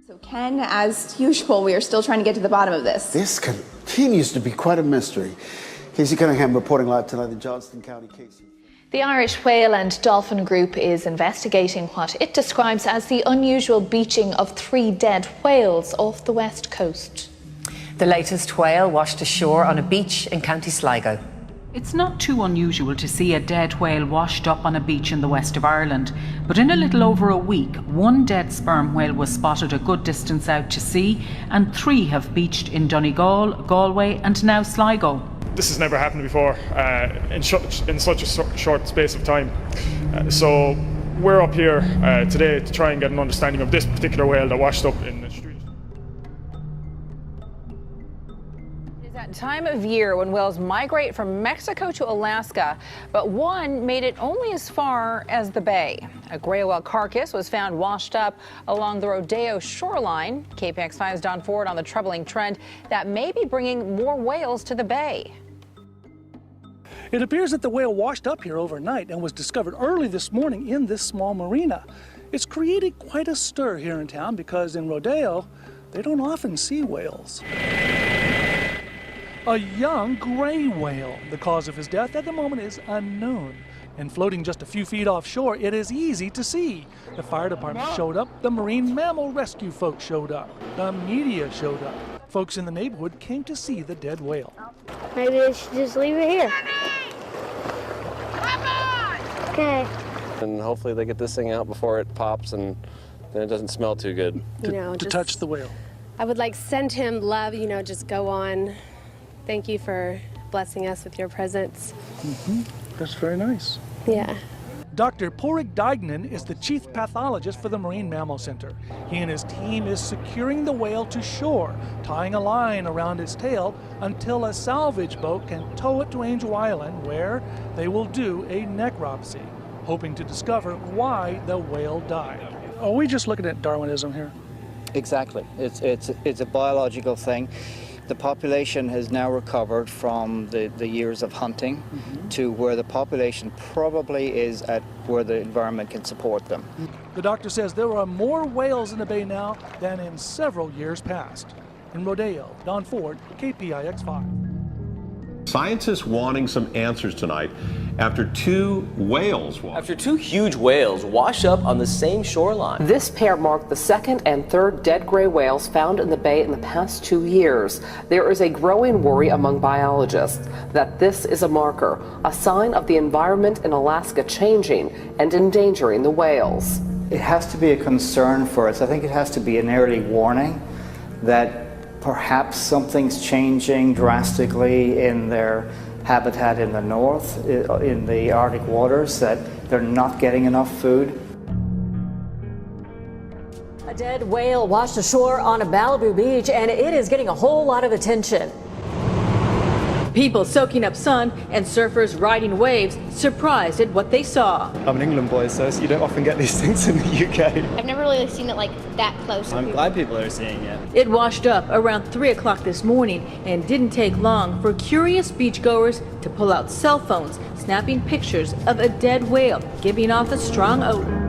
So Ken, as usual, we are still trying to get to the bottom of this. This continues to be quite a mystery. Casey Cunningham reporting live tonight in Johnston County. Casey. The Irish Whale and Dolphin Group is investigating what it describes as the unusual beaching of 3 dead whales off the west coast. The latest whale washed ashore on a beach in County Sligo. It's not too unusual to see a dead whale washed up on a beach in the west of Ireland, but in a little over a week, 1 dead sperm whale was spotted a good distance out to sea, and 3 have beached in Donegal, Galway and now Sligo. This has never happened before in such a short space of time. So we're up here today to try and get an understanding of this particular whale that washed up in the street. It is that time of year when whales migrate from Mexico to Alaska, but one made it only as far as the bay. A gray whale carcass was found washed up along the Rodeo shoreline. KPX5's Don Ford on the troubling trend that may be bringing more whales to the bay. It appears that the whale washed up here overnight and was discovered early this morning in this small marina. It's created quite a stir here in town because in Rodeo, they don't often see whales. A young gray whale. The cause of his death at the moment is unknown. And floating just a few feet offshore, it is easy to see. The fire department showed up, the marine mammal rescue folks showed up, the media showed up. Folks in the neighborhood came to see the dead whale. Maybe they should just leave it here. Okay. And hopefully they get this thing out before it pops and then it doesn't smell too good. To touch the whale. I would like send him love, just go on. Thank you for blessing us with your presence. That's very nice. Yeah. Dr. Porik Dignan is the chief pathologist for the Marine Mammal Center. He and his team is securing the whale to shore, tying a line around its tail until a salvage boat can tow it to Angel Island, where they will do a necropsy, hoping to discover why the whale died. Are we just looking at Darwinism here? Exactly. It's a biological thing. The population has now recovered from the years of hunting to where the population probably is at where the environment can support them. The doctor says there are more whales in the bay now than in several years past. In Rodeo, Don Ford, KPIX5. Scientists wanting some answers tonight after 2 whales huge whales wash up on the same shoreline. This pair marked the 2nd and 3rd dead gray whales found in the bay in the past 2 years. There is a growing worry among biologists that this is a marker, a sign of the environment in Alaska changing and endangering the whales. It has to be a concern for us. I think it has to be an early warning that perhaps something's changing drastically in their habitat in the north, in the Arctic waters, that they're not getting enough food. A dead whale washed ashore on a Malibu beach, and it is getting a whole lot of attention. People soaking up sun and surfers riding waves, surprised at what they saw. I'm an England boy, so you don't often get these things in the UK. I've never really seen it like that close. I'm glad people are seeing it. It washed up around 3 o'clock this morning and didn't take long for curious beachgoers to pull out cell phones, snapping pictures of a dead whale, giving off a strong odor.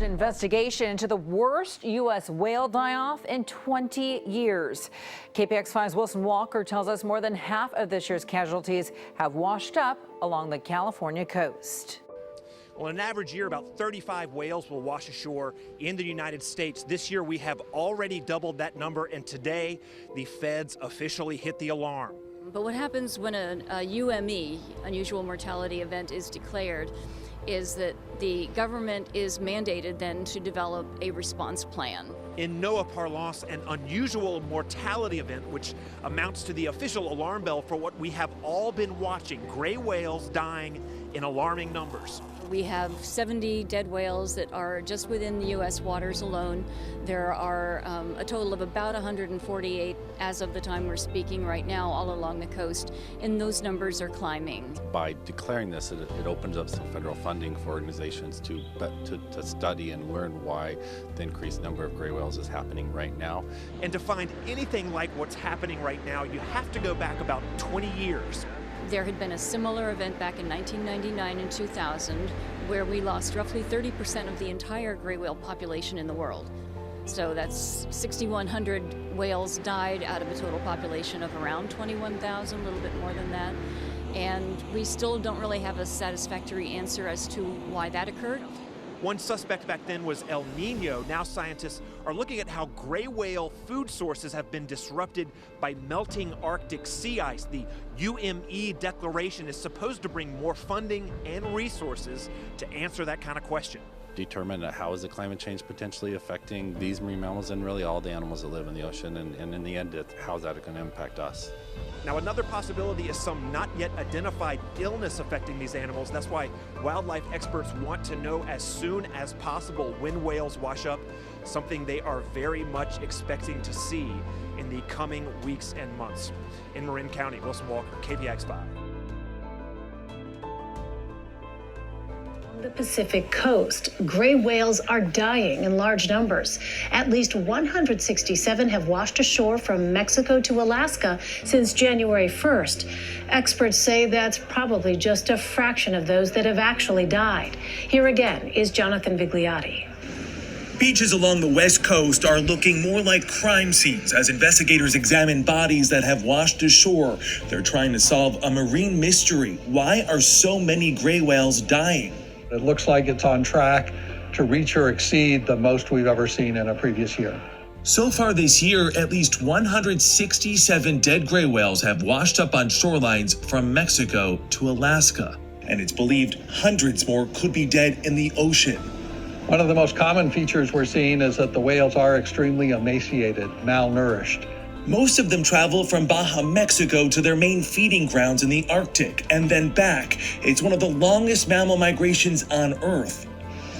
An investigation into the worst U.S. whale die-off in 20 years. KPX5's Wilson Walker tells us more than half of this year's casualties have washed up along the California coast. Well, in an average year, about 35 whales will wash ashore in the United States. This year, we have already doubled that number, and today, the feds officially hit the alarm. But what happens when a UME, unusual mortality event, is declared is that the government is mandated then to develop a response plan. In NOAA parlance, an unusual mortality event, which amounts to the official alarm bell for what we have all been watching, gray whales dying in alarming numbers. We have 70 dead whales that are just within the U.S. waters alone. There are a total of about 148 as of the time we're speaking right now all along the coast, and those numbers are climbing. By declaring this, it opens up some federal funding for organizations to study and learn why the increased number of gray whales is happening right now. And to find anything like what's happening right now, you have to go back about 20 years. There had been a similar event back in 1999 and 2000 where we lost roughly 30% of the entire gray whale population in the world. So that's 6,100 whales died out of a total population of around 21,000, a little bit more than that. And we still don't really have a satisfactory answer as to why that occurred. One suspect back then was El Nino. Now scientists are looking at how gray whale food sources have been disrupted by melting Arctic sea ice. The UME declaration is supposed to bring more funding and resources to answer that kind of question. Determine how is the climate change potentially affecting these marine mammals and really all the animals that live in the ocean, and in the end, how is that going to impact us? Now, another possibility is some not yet identified illness affecting these animals. That's why wildlife experts want to know as soon as possible when whales wash up, something they are very much expecting to see in the coming weeks and months. In Marin County, Wilson Walker, KPIX 5. The Pacific coast, gray whales are dying in large numbers. At least 167 have washed ashore from Mexico to Alaska since January 1st. Experts say that's probably just a fraction of those that have actually died. Here again is Jonathan Vigliotti. Beaches along the West Coast are looking more like crime scenes as investigators examine bodies that have washed ashore. They're trying to solve a marine mystery. Why are so many gray whales dying? It looks like it's on track to reach or exceed the most we've ever seen in a previous year. So far this year, at least 167 dead gray whales have washed up on shorelines from Mexico to Alaska. And it's believed hundreds more could be dead in the ocean. One of the most common features we're seeing is that the whales are extremely emaciated, malnourished. Most of them travel from Baja, Mexico to their main feeding grounds in the Arctic and then back. It's one of the longest mammal migrations on Earth.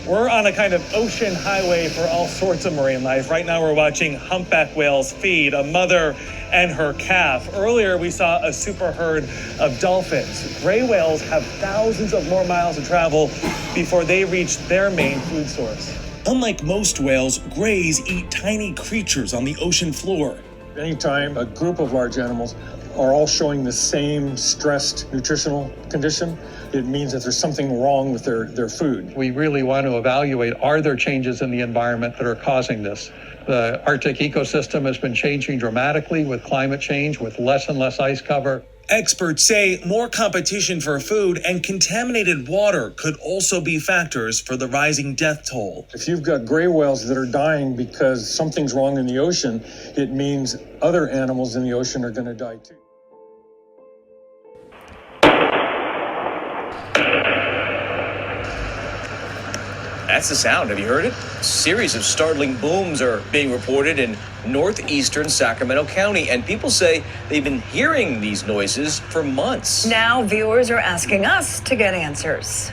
We're on a kind of ocean highway for all sorts of marine life. Right now we're watching humpback whales feed, a mother and her calf. Earlier we saw a super herd of dolphins. Gray whales have thousands of more miles to travel before they reach their main food source. Unlike most whales, grays eat tiny creatures on the ocean floor. Anytime a group of large animals are all showing the same stressed nutritional condition, it means that there's something wrong with their food. We really want to evaluate, are there changes in the environment that are causing this? The Arctic ecosystem has been changing dramatically with climate change, with less and less ice cover. Experts say more competition for food and contaminated water could also be factors for the rising death toll. If you've got gray whales that are dying because something's wrong in the ocean, it means other animals in the ocean are going to die too. That's the sound. Have you heard it? A series of startling booms are being reported in northeastern Sacramento County, and people say they've been hearing these noises for months. Now viewers are asking us to get answers.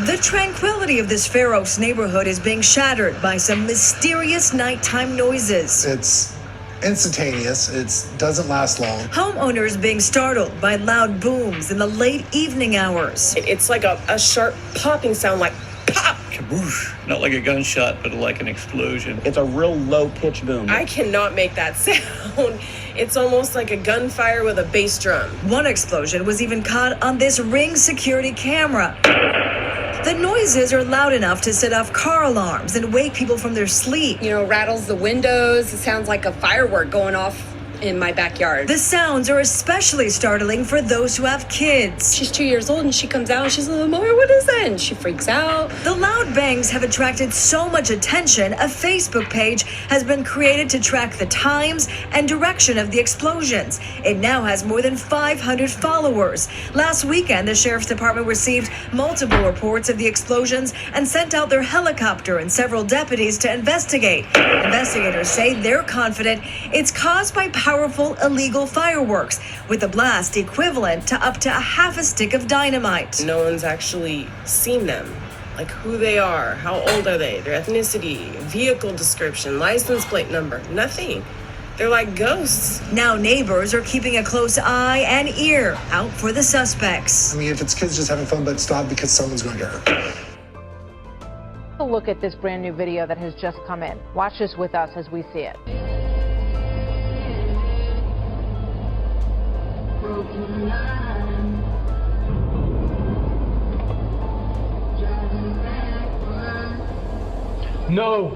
The tranquility of this Fair Oaks neighborhood is being shattered by some mysterious nighttime noises. It's instantaneous. It doesn't last long. Homeowners being startled by loud booms in the late evening hours. It's like a sharp popping sound, like pop! Kaboosh. Not like a gunshot, but like an explosion. It's a real low-pitch boom. I cannot make that sound. It's almost like a gunfire with a bass drum. One explosion was even caught on this Ring security camera. The noises are loud enough to set off car alarms and wake people from their sleep. You know, rattles the windows. It sounds like a firework going off in my backyard. The sounds are especially startling for those who have kids. She's 2 years old and she comes out and she's like, Mother, what is that? And she freaks out. The loud bangs have attracted so much attention, a Facebook page has been created to track the times and direction of the explosions. It now has more than 500 followers. Last weekend, the Sheriff's Department received multiple reports of the explosions and sent out their helicopter and several deputies to investigate. Investigators say they're confident it's caused by powerful illegal fireworks, with a blast equivalent to up to a half a stick of dynamite. No one's actually seen them. Like who they are, how old are they, their ethnicity, vehicle description, license plate number, nothing. They're like ghosts. Now neighbors are keeping a close eye and ear out for the suspects. I mean, if it's kids just having fun, but stop because someone's going to hurt. A look at this brand new video that has just come in. Watch this with us as we see it. No.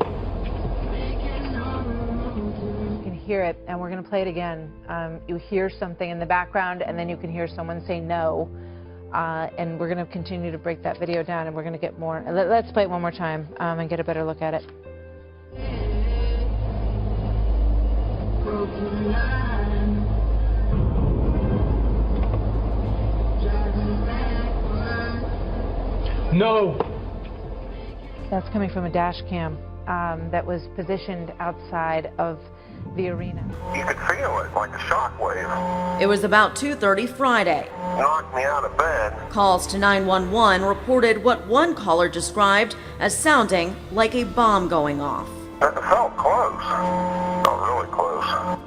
hear it, and we're going to play it again. You hear something in the background, and then you can hear someone say no. And we're going to continue to break that video down, and we're going to get more. Let's play it one more time and get a better look at it. No. That's coming from a dash cam that was positioned outside of the arena. You could feel it like a shockwave. It was about 2:30 Friday. Knocked me out of bed. Calls to 911 reported what one caller described as sounding like a bomb going off. It felt close. Felt really close.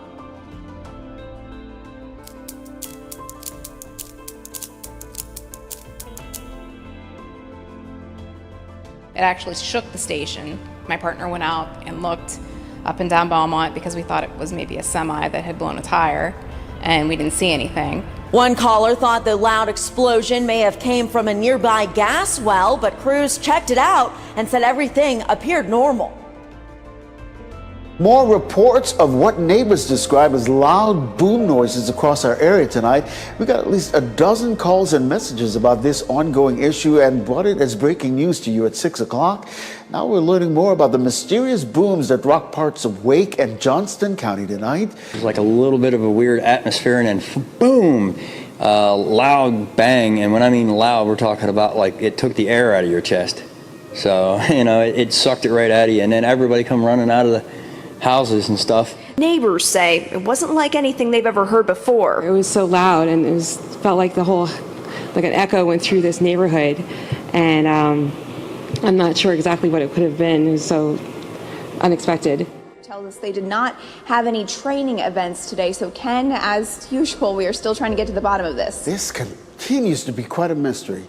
It actually shook the station. My partner went out and looked up and down Belmont because we thought it was maybe a semi that had blown a tire, and we didn't see anything. One caller thought the loud explosion may have came from a nearby gas well, but crews checked it out and said everything appeared normal. More reports of what neighbors describe as loud boom noises across our area tonight. We got at least a dozen calls and messages about this ongoing issue and brought it as breaking news to you at 6 o'clock. Now we're learning more about the mysterious booms that rock parts of Wake and Johnston County tonight. It was like a little bit of a weird atmosphere, and then boom, loud bang. And when I mean loud, we're talking about like it took the air out of your chest. So, you know, it sucked it right out of you. And then everybody come running out of the houses and stuff. Neighbors say it wasn't like anything they've ever heard before. It was so loud, and it felt like like an echo went through this neighborhood, and I'm not sure exactly what it could have been. It was so unexpected. Tells us they did not have any training events today, so Ken, as usual, we are still trying to get to the bottom of this. This continues to be quite a mystery.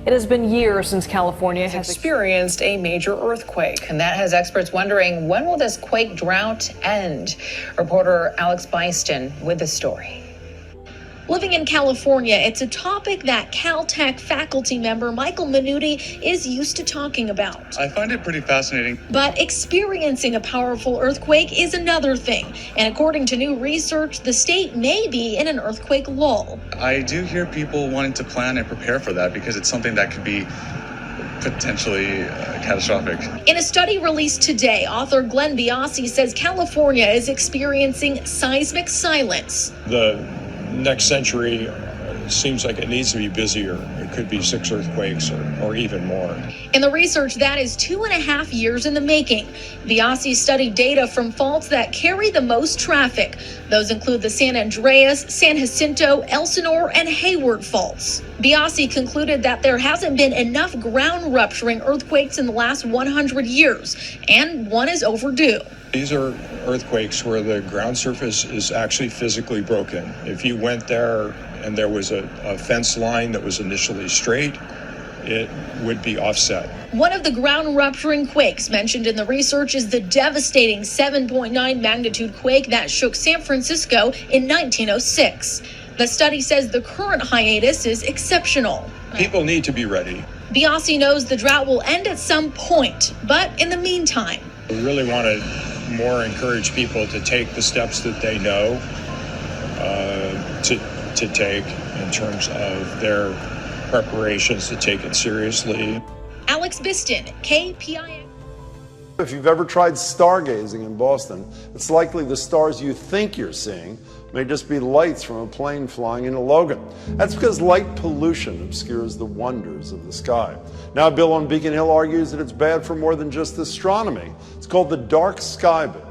It has been years since California has experienced a major earthquake, and that has experts wondering, when will this quake drought end? Reporter Alex Byston with the story. Living in California, it's a topic that Caltech faculty member Michael Minuti is used to talking about. I find it pretty fascinating. But experiencing a powerful earthquake is another thing. And according to new research, the state may be in an earthquake lull. I do hear people wanting to plan and prepare for that because it's something that could be potentially catastrophic. In a study released today, author Glenn Biasi says California is experiencing seismic silence. The next century seems like it needs to be busier. It could be 6 earthquakes or even more. In the research, that is 2.5 years in the making. Biasi studied data from faults that carry the most traffic. Those include the San Andreas, San Jacinto, Elsinore, and Hayward faults. Biasi concluded that there hasn't been enough ground rupturing earthquakes in the last 100 years, and one is overdue. These are earthquakes where the ground surface is actually physically broken. If you went there and there was a fence line that was initially straight, it would be offset. One of the ground rupturing quakes mentioned in the research is the devastating 7.9 magnitude quake that shook San Francisco in 1906. The study says the current hiatus is exceptional. People need to be ready. Biasi knows the drought will end at some point, but in the meantime, We really want to more encourage people to take the steps that they know to take in terms of their preparations to take it seriously. Alex Biston, KPIX. If you've ever tried stargazing in Boston, it's likely the stars you think you're seeing may just be lights from a plane flying into Logan. That's because light pollution obscures the wonders of the sky. Now, Bill on Beacon Hill argues that it's bad for more than just astronomy. It's called the dark sky bill.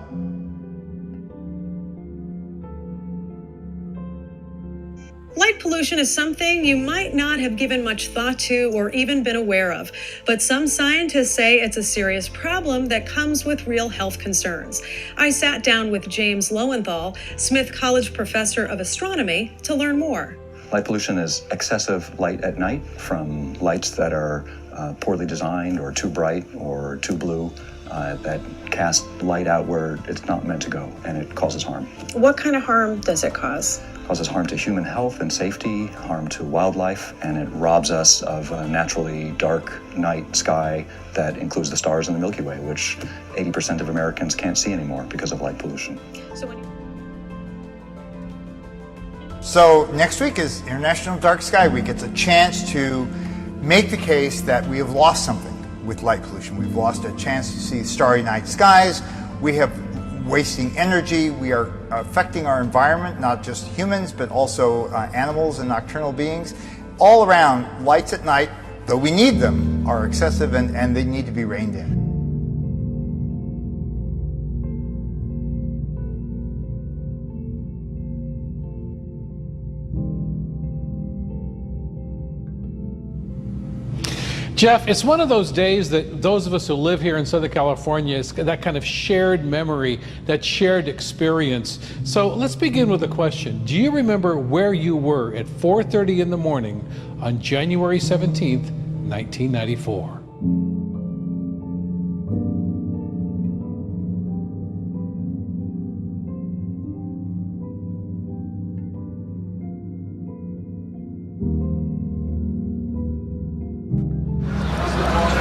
Light pollution is something you might not have given much thought to or even been aware of, but some scientists say it's a serious problem that comes with real health concerns. I sat down with James Lowenthal, Smith College professor of astronomy, to learn more. Light pollution is excessive light at night from lights that are poorly designed or too bright or too blue that cast light out where it's not meant to go, and it causes harm. What kind of harm does it cause? causes harm to human health and safety, harm to wildlife, and it robs us of a naturally dark night sky that includes the stars in the Milky Way, which 80% of Americans can't see anymore because of light pollution. So next week is International Dark Sky Week. It's a chance to make the case that we have lost something with light pollution. We've lost a chance to see starry night skies. We have wasting energy. We are affecting our environment, not just humans, but also animals and nocturnal beings. All around, lights at night, though we need them, are excessive and they need to be reined in. Jeff, it's one of those days that those of us who live here in Southern California, is that kind of shared memory, that shared experience. So let's begin with a question. Do you remember where you were at 4:30 in the morning on January 17th, 1994?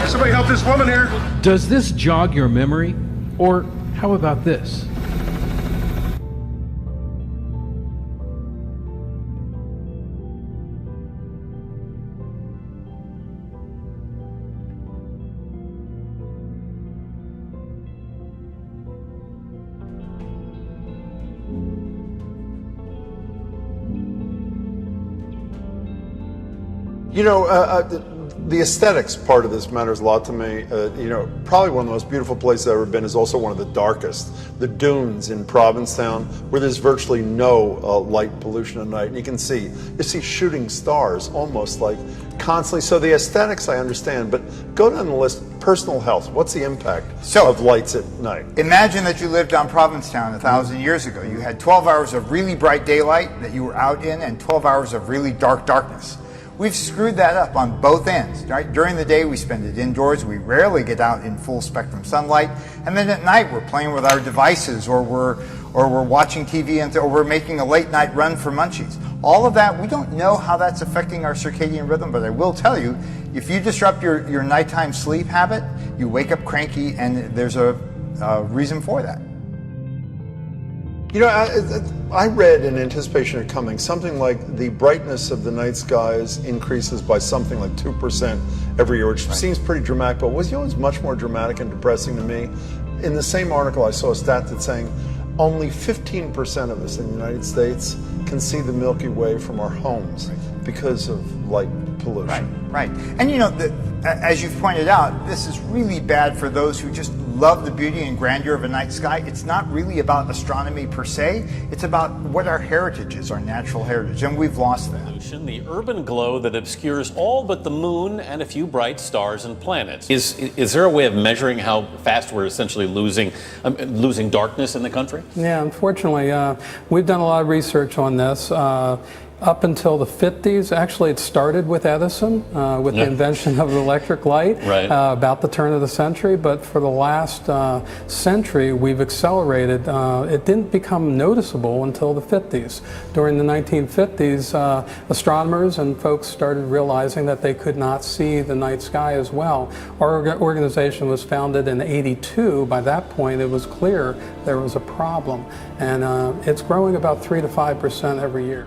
Somebody help this woman here. Does this jog your memory? Or how about this? You know, the aesthetics part of this matters a lot to me. You know, probably one of the most beautiful places I've ever been is also one of the darkest, the dunes in Provincetown, where there's virtually no light pollution at night. And you see shooting stars almost like constantly. So the aesthetics I understand, but go down the list. Personal health, what's the impact of lights at night? Imagine that you lived on Provincetown 1,000 years ago. You had 12 hours of really bright daylight that you were out in and 12 hours of really dark darkness. We've screwed that up on both ends, right? During the day, we spend it indoors. We rarely get out in full spectrum sunlight. And then at night, we're playing with our devices, or we're watching TV, or we're making a late night run for munchies. All of that, we don't know how that's affecting our circadian rhythm, but I will tell you, if you disrupt your nighttime sleep habit, you wake up cranky, and there's a reason for that. You know, I read in anticipation of coming something like the brightness of the night skies increases by something like 2% every year, which seems pretty dramatic, but was much more dramatic and depressing to me. In the same article, I saw a stat that's saying only 15% of us in the United States can see the Milky Way from our homes because of light pollution. Right. And you know, as you've pointed out, this is really bad for those who just love the beauty and grandeur of a night sky. It's not really about astronomy per se. It's about what our heritage is, our natural heritage, and we've lost that. The urban glow that obscures all but the moon and a few bright stars and planets. Is there a way of measuring how fast we're essentially losing darkness in the country? Yeah, unfortunately, we've done a lot of research on this. Up until the 50s, actually it started with Edison, with the invention of the electric light, about the turn of the century, but for the last century we've accelerated. It didn't become noticeable until the 50s. During the 1950s, astronomers and folks started realizing that they could not see the night sky as well. Our organization was founded in '82. By that point it was clear there was a problem, and it's growing about 3 to 5% every year.